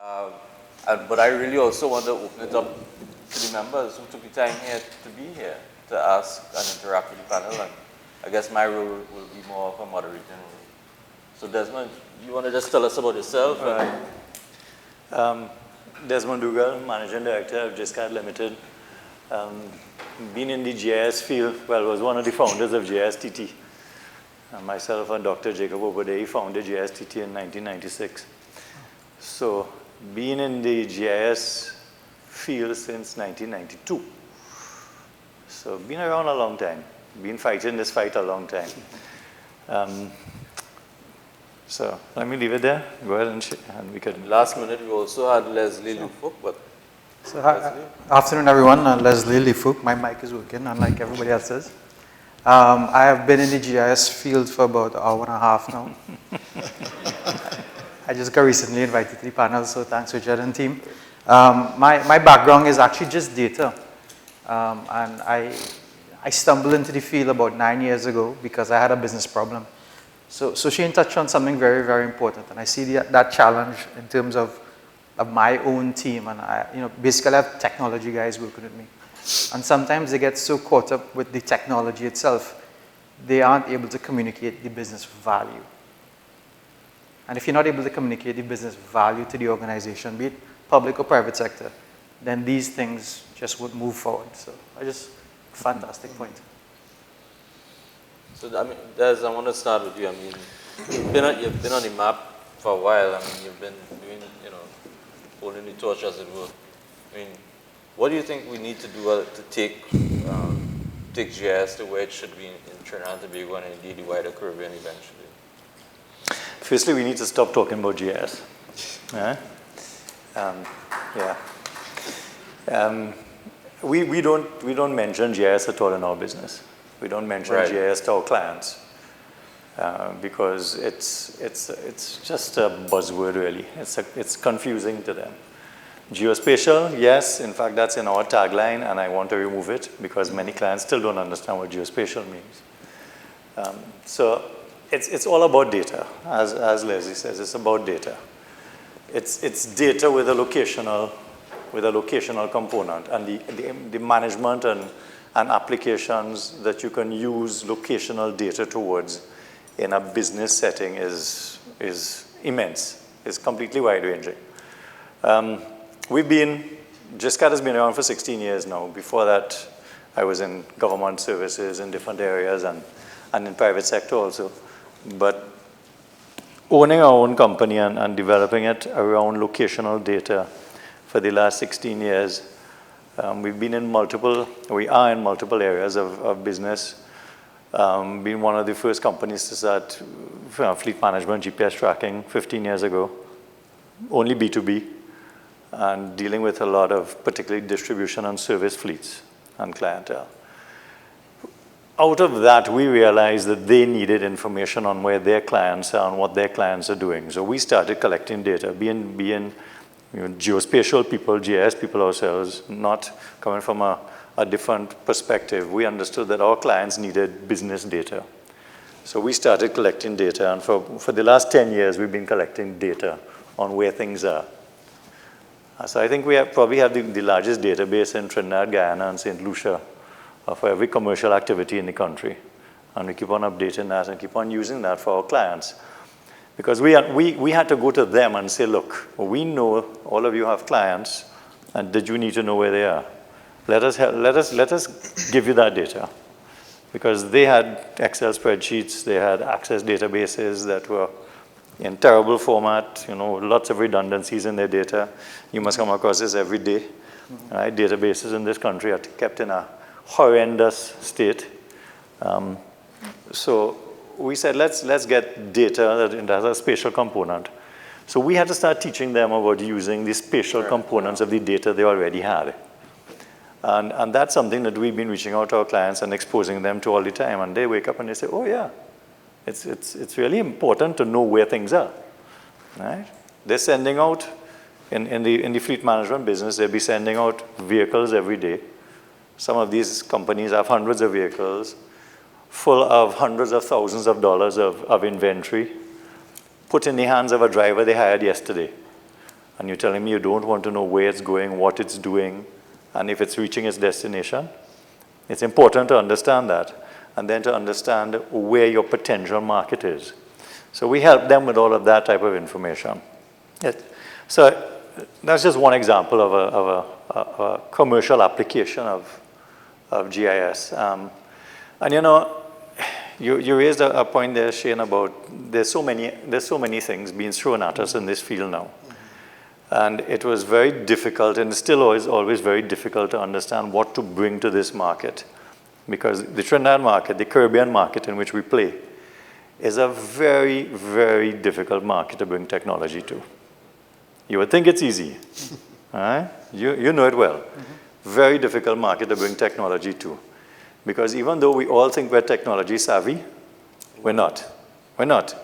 But I really also want to open it up to the members who took the time here to be here, to ask and interact with the panel. And I guess my role will be more of a moderating role. So Desmond, you want to just tell us about yourself? Desmond Dougall, Managing Director of GISCAD Limited. Been in the GIS field, well, was one of the founders of GIS TT. Myself and Dr. Jacob Obade founded GIS TT in 1996. So, been in the GIS field since 1992. So, been around a long time. Been fighting this fight a long time. So, let me leave it there. Go ahead and we could. Last minute, we also had Lee Fook, but. So, afternoon, everyone. Lee Fook. My mic is working, unlike everybody else's. I have been in the GIS field for about an hour and a half now. I just got recently invited to the panel, so thanks, Richard and team. My background is actually just data. And I stumbled into the field about 9 years ago because I had a business problem. So Shane touched on something very, very important. And I see that challenge in terms of my own team. And basically I have technology guys working with me. And sometimes they get so caught up with the technology itself, they aren't able to communicate the business value. And if you're not able to communicate the business value to the organization, be it public or private sector, then these things just won't move forward. So fantastic point. So I mean, Des, I want to start with you. I mean, you've been on the map for a while. I mean, you've been doing, holding the torch as it were. I mean, what do you think we need to do to take GIS to where it should be in Trinidad and Tobago and indeed the wider Caribbean eventually? Firstly, we need to stop talking about GIS. We don't mention GIS at all in our business. We don't mention GIS to our clients because it's just a buzzword really. It's confusing to them. Geospatial, yes, in fact that's in our tagline and I want to remove it because many clients still don't understand what geospatial means. So it's all about data, as Leslie says, it's about data. It's data with a locational component and the management and applications that you can use locational data towards in a business setting is immense, is completely wide-ranging. GISCAD has been around for 16 years now. Before that, I was in government services in different areas and in private sector also. But owning our own company and developing it around locational data for the last 16 years, we are in multiple areas of business. Being one of the first companies to start fleet management, GPS tracking 15 years ago, only B2B. And dealing with a lot of particularly distribution and service fleets and clientele. Out of that, we realized that they needed information on where their clients are and what their clients are doing. So we started collecting data, being geospatial people, GIS people ourselves, not coming from a different perspective. We understood that our clients needed business data. So we started collecting data, and for the last 10 years, we've been collecting data on where things are. So I think we probably have the largest database in Trinidad, Guyana, and St. Lucia for every commercial activity in the country. And we keep on updating that and keep on using that for our clients. Because we had to go to them and say, look, we know all of you have clients, and did you need to know where they are? Let us give you that data. Because they had Excel spreadsheets, they had Access databases that were in terrible format, lots of redundancies in their data. You must come across this every day. Right? Databases in this country are kept in a horrendous state. So we said, let's get data that has a spatial component. So we had to start teaching them about using the spatial components of the data they already had. And that's something that we've been reaching out to our clients and exposing them to all the time. And they wake up and they say, oh yeah, it's really important to know where things are, right? They're sending out, in the fleet management business, they'll be sending out vehicles every day. Some of these companies have hundreds of vehicles, full of hundreds of thousands of dollars of inventory, put in the hands of a driver they hired yesterday. and you're telling me you don't want to know where it's going, what it's doing, and if it's reaching its destination. It's important to understand that, and then to understand where your potential market is. So we help them with all of that type of information. So that's just one example of a commercial application of GIS. And you know, you raised a point there, Shane, about there's so many things being thrown at us in this field now. And it was very difficult, and still is always very difficult to understand what to bring to this market. Because the Trinidad market, the Caribbean market in which we play, is a very, very difficult market to bring technology to. You would think it's easy, all right? You know it well. Very difficult market to bring technology to. Because even though we all think we're technology savvy, we're not. We're not.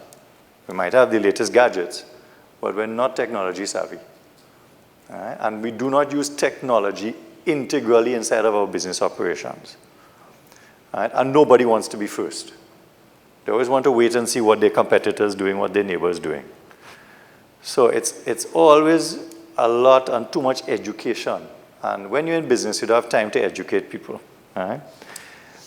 We might have the latest gadgets, but we're not technology savvy. All right? And we do not use technology integrally inside of our business operations. All right? And nobody wants to be first. They always want to wait and see what their competitors doing, what their neighbors doing. So it's always a lot and too much education. And when you're in business, you don't have time to educate people. All right?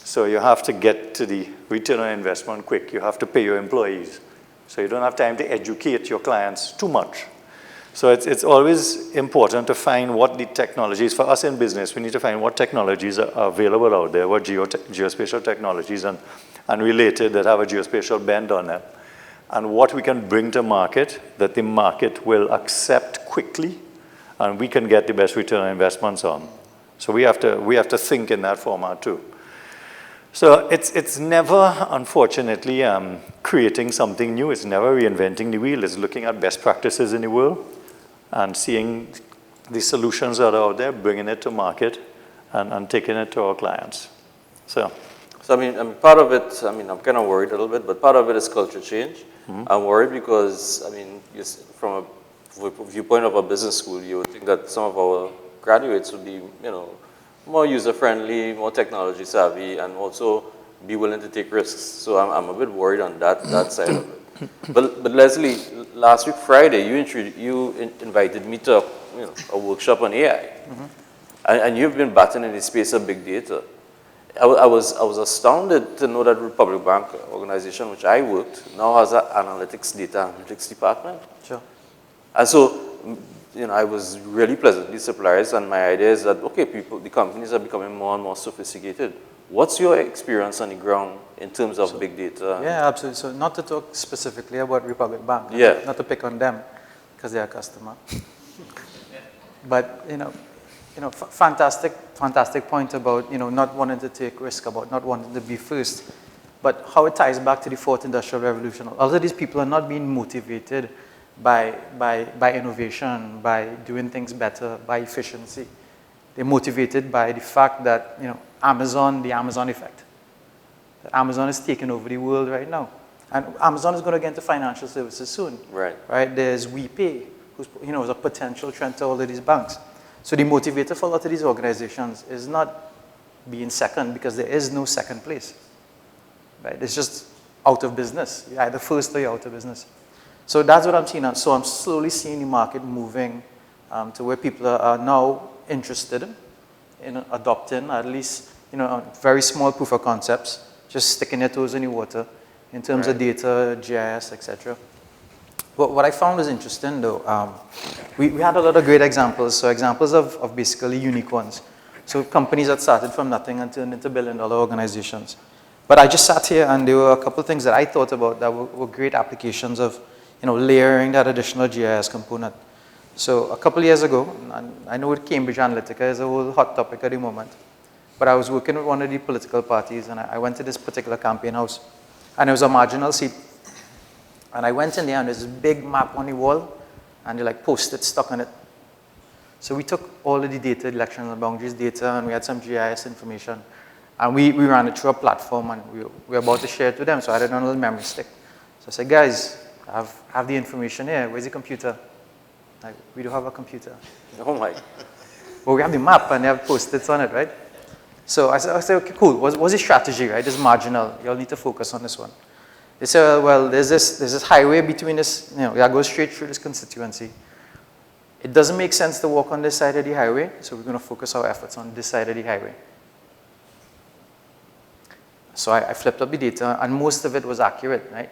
So you have to get to the return on investment quick. You have to pay your employees. So you don't have time to educate your clients too much. So it's always important to find what the technologies, for us in business, we need to find what technologies are available out there, what geospatial technologies and related that have a geospatial bend on them, and what we can bring to market that the market will accept quickly and we can get the best return on investments on. So we have to think in that format too. So it's never, unfortunately, creating something new. It's never reinventing the wheel. It's looking at best practices in the world and seeing the solutions that are out there, bringing it to market and taking it to our clients. So I mean, part of it, I mean, I'm kind of worried a little bit, but part of it is culture change. I'm worried because, I mean, from a viewpoint of a business school, you would think that some of our graduates would be, you know, more user-friendly, more technology-savvy, and also be willing to take risks. So I'm a bit worried on that side of it. But Leslie, last week Friday, you invited me to a workshop on AI, and you've been batting in the space of big data. I was astounded to know that Republic Bank organization, which I worked, now has an data analytics department. Sure. And so, you know, I was really pleasantly surprised, and my idea is that, okay, the companies are becoming more and more sophisticated. What's your experience on the ground in terms of big data? Yeah, absolutely. So not to talk specifically about Republic Bank, not to pick on them, because they're a customer. But, fantastic point about, not wanting to take risk, about not wanting to be first. But how it ties back to the fourth industrial revolution. All of these people are not being motivated by innovation, by doing things better, by efficiency. They're motivated by the fact that, Amazon, the Amazon effect. That Amazon is taking over the world right now. And Amazon is going to get into financial services soon. Right. There's WePay, who's, is a potential trend to all of these banks. So the motivator for a lot of these organizations is not being second, because there is no second place. Right? It's just out of business. You're either first or you're out of business. So that's what I'm seeing. So I'm slowly seeing the market moving to where people are now interested in adopting at least, very small proof of concepts, just sticking their toes in the water in terms of data, GIS, etc. What I found was interesting, though, we had a lot of great examples. So examples of basically unique ones. So companies that started from nothing and turned into billion-dollar organizations. But I just sat here, and there were a couple of things that I thought about that were great applications of, layering that additional GIS component. So a couple of years ago, and I know Cambridge Analytica is a whole hot topic at the moment, but I was working with one of the political parties, and I went to this particular campaign house, and it was a marginal seat. And I went in there, and there's this big map on the wall, and they Post-it stuck on it. So we took all of the data, elections and boundaries data, and we had some GIS information, and we ran it through a platform, and we were about to share it with them, so I had it on a little memory stick. So I said, guys, I have the information here. Where's the computer? We don't have a computer. Oh my. Well, we have the map, and they have Post-its on it, right? So I said, okay, cool. What's the strategy, right? It's marginal. You'll need to focus on this one. They said, well, there's this highway between this, that goes straight through this constituency. It doesn't make sense to walk on this side of the highway, so we're going to focus our efforts on this side of the highway. So I flipped up the data, and most of it was accurate, right?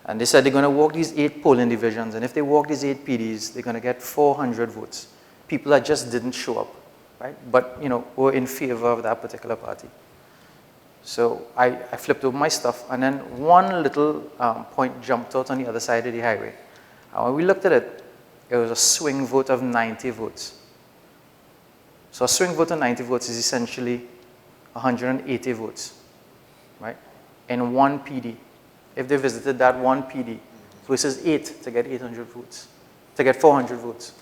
And they said they're going to walk these 8 polling divisions, and if they walk these 8 PDs, they're going to get 400 votes. People that just didn't show up, right? But, you know, were in favor of that particular party. So I flipped over my stuff, and then one little point jumped out on the other side of the highway. And when we looked at it, it was a swing vote of 90 votes. So a swing vote of 90 votes is essentially 180 votes, right? In one PD. If they visited that one PD versus 8 to get 800 votes, to get 400 votes.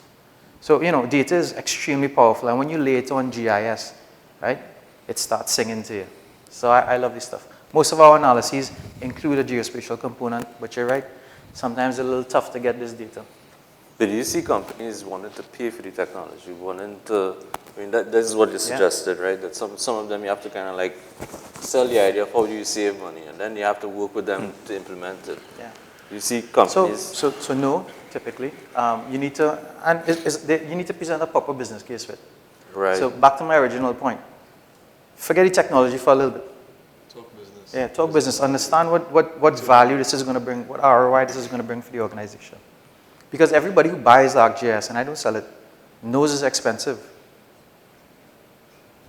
So, you know, data is extremely powerful, and when you lay it on GIS, right, it starts singing to you. So I love this stuff. Most of our analyses include a geospatial component, but you're right, sometimes it's a little tough to get this data. But you see companies wanting to pay for the technology, wanting to, I mean, this is what you suggested, right? That some of them you have to kind of like sell the idea of how do you save money, and then you have to work with them to implement it. Yeah. You see companies. So no, typically, you need to, and you need to present a proper business case with. Right. So back to my original point. Forget the technology for a little bit. Talk business. Yeah, talk business. Understand what value this is going to bring, what ROI this is going to bring for the organization. Because everybody who buys ArcGIS, and I don't sell it, knows it's expensive.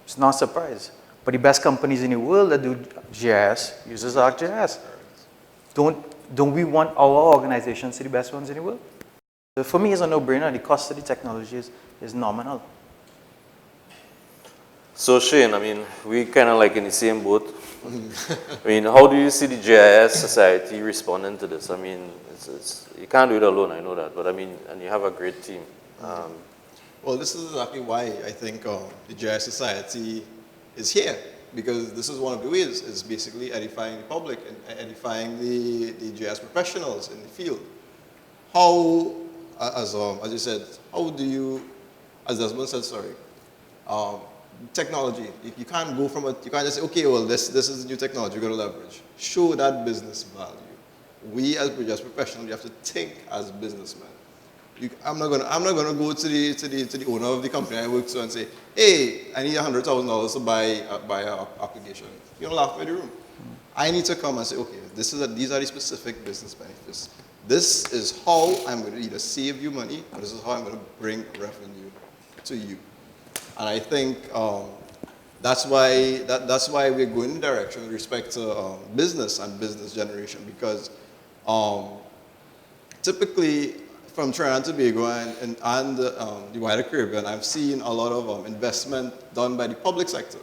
It's not a surprise. But the best companies in the world that do GIS uses ArcGIS. Don't we want our organizations to be the best ones in the world? So for me, it's a no-brainer. The cost of the technology is nominal. So Shane, I mean, we kind of like in the same boat. I mean, how do you see the GIS Society responding to this? I mean, you can't do it alone, I know that, but I mean, and you have a great team. Well, this is exactly why I think the GIS Society is here, because this is one of the ways, is basically edifying the public and edifying the GIS professionals in the field. How, as you said, how do you, as Desmond said, sorry, technology, you can't go from you can't just say, okay, well, this is the new technology you're going to leverage. Show that business value. We as GIS professionals, you have to think as businessmen. I'm not gonna go to the owner of the company I work to and say, hey, I need $100,000 to buy an application. You're gonna laugh at the room. I need to come and say, okay, these are the specific business benefits. This is how I'm going to either save you money, or this is how I'm going to bring revenue to you. And I think that's why we're going in direction with respect to business and business generation, because typically from Trinidad and Tobago and the wider Caribbean, I've seen a lot of investment done by the public sector.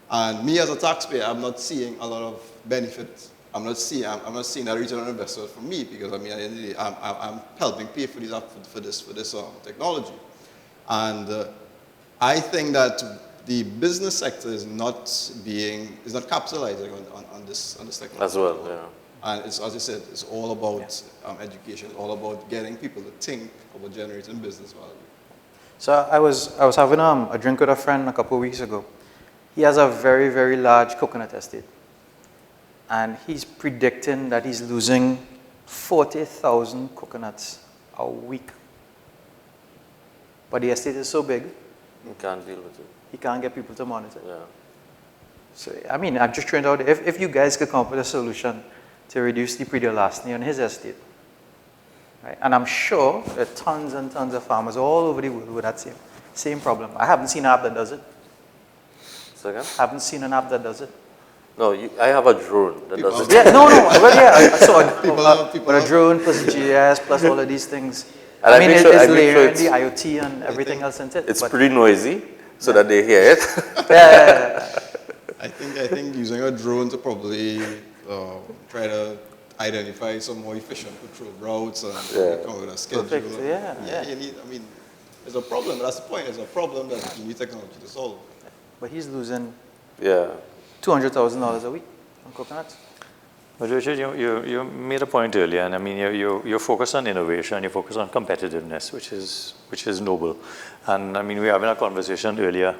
And me as a taxpayer, I'm not seeing a lot of benefits. I'm not seeing that return on investment for me, because I mean, at the end of the day, I'm helping pay for this technology. And I think that the business sector is not capitalizing on this technology As well, yeah. And it's, as I said, it's all about education. It's all about getting people to think about generating business value. So I was having a drink with a friend a couple of weeks ago. He has a very, very large coconut estate. And he's predicting that he's losing 40,000 coconuts a week. But the estate is so big, You can't deal with it. he can't get people to monitor. Yeah. So, I mean, I'm just trying out, if you guys could come up with a solution to reduce the predial larceny on his estate, right? And I'm sure there are tons and tons of farmers all over the world with that same problem. I haven't seen an app that does it. Second? Haven't seen an app that does it. No, I have a drone that does it. Yeah, no, well, yeah, I saw People a drone plus GIS plus all of these things. And I mean, make sure- it's I make sure layering it's- the IoT and everything else into it. It's but- pretty noisy, so that they hear it. Yeah. I think using a drone to probably try to identify some more efficient patrol routes and come up with a schedule. Perfect, yeah. You need, I mean, it's a problem. That's the point. It's a problem that you need technology to solve. But he's losing Yeah. $200,000 a week on coconuts. But Richard, you made a point earlier, and I mean, you're focused on innovation, you're focused on competitiveness, which is noble. And I mean, we were having a conversation earlier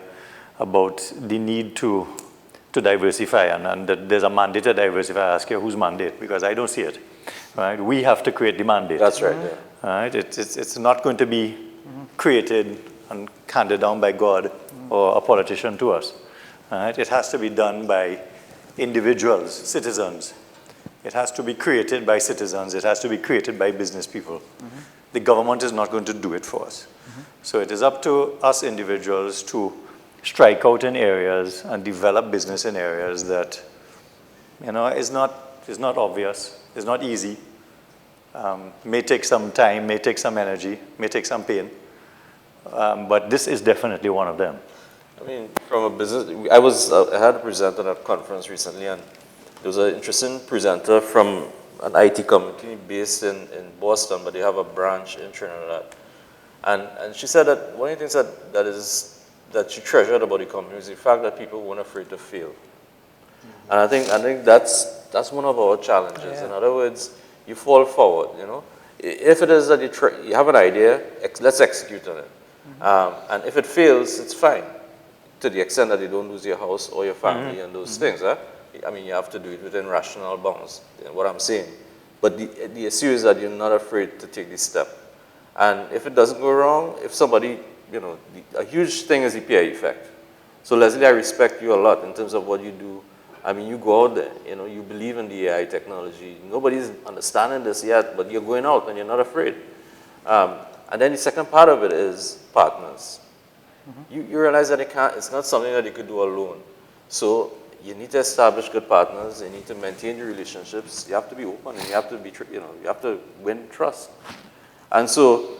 about the need to diversify, and that there's a mandate to diversify. I ask you, whose mandate? Because I don't see it. Right? We have to create the mandate. That's right, yeah. Right? It's not going to be created and handed down by God or a politician to us. Right? It has to be done by individuals, citizens. It has to be created by citizens. It has to be created by business people. The government is not going to do it for us. So it is up to us individuals to strike out in areas and develop business in areas that, is not obvious, is not easy, may take some time, may take some energy, may take some pain, but this is definitely one of them. I mean, from a business, I had a presenter at a conference recently, and there was an interesting presenter from an IT company based in Boston, but they have a branch in Trinidad. And she said that one of the things that she treasured about the company is the fact that people weren't afraid to fail. And I think that's one of our challenges. Yeah. In other words, you fall forward, If it is that you have an idea, let's execute on it. And if it fails, it's fine, to the extent that you don't lose your house or your family and those things. I mean, you have to do it within rational bounds, what I'm saying. But the issue is that you're not afraid to take this step. And if it doesn't go wrong, if somebody, a huge thing is the peer effect. So Leslie, I respect you a lot in terms of what you do. I mean, you go out there, you believe in the AI technology. Nobody's understanding this yet, but you're going out and you're not afraid. And then the second part of it is partners. You realize that it's not something that you could do alone. So you need to establish good partners. You need to maintain your relationships. You have to be open, and you have to be, you have to win trust. And so,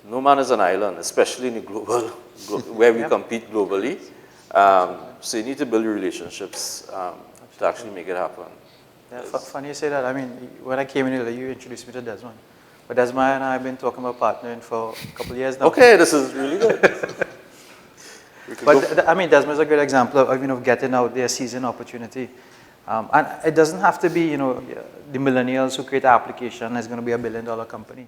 no man is an island, especially in the global, where we compete globally. So you need to build your relationships to actually make it happen. Yeah, funny you say that. I mean, when I came in here, you introduced me to Desmond. But Desmond and I have been talking about partnering for a couple of years now. Okay, this is really good. But I mean, Desmond is a good example of getting out there, seizing opportunity. And it doesn't have to be, the millennials who create an application is going to be $1 billion company.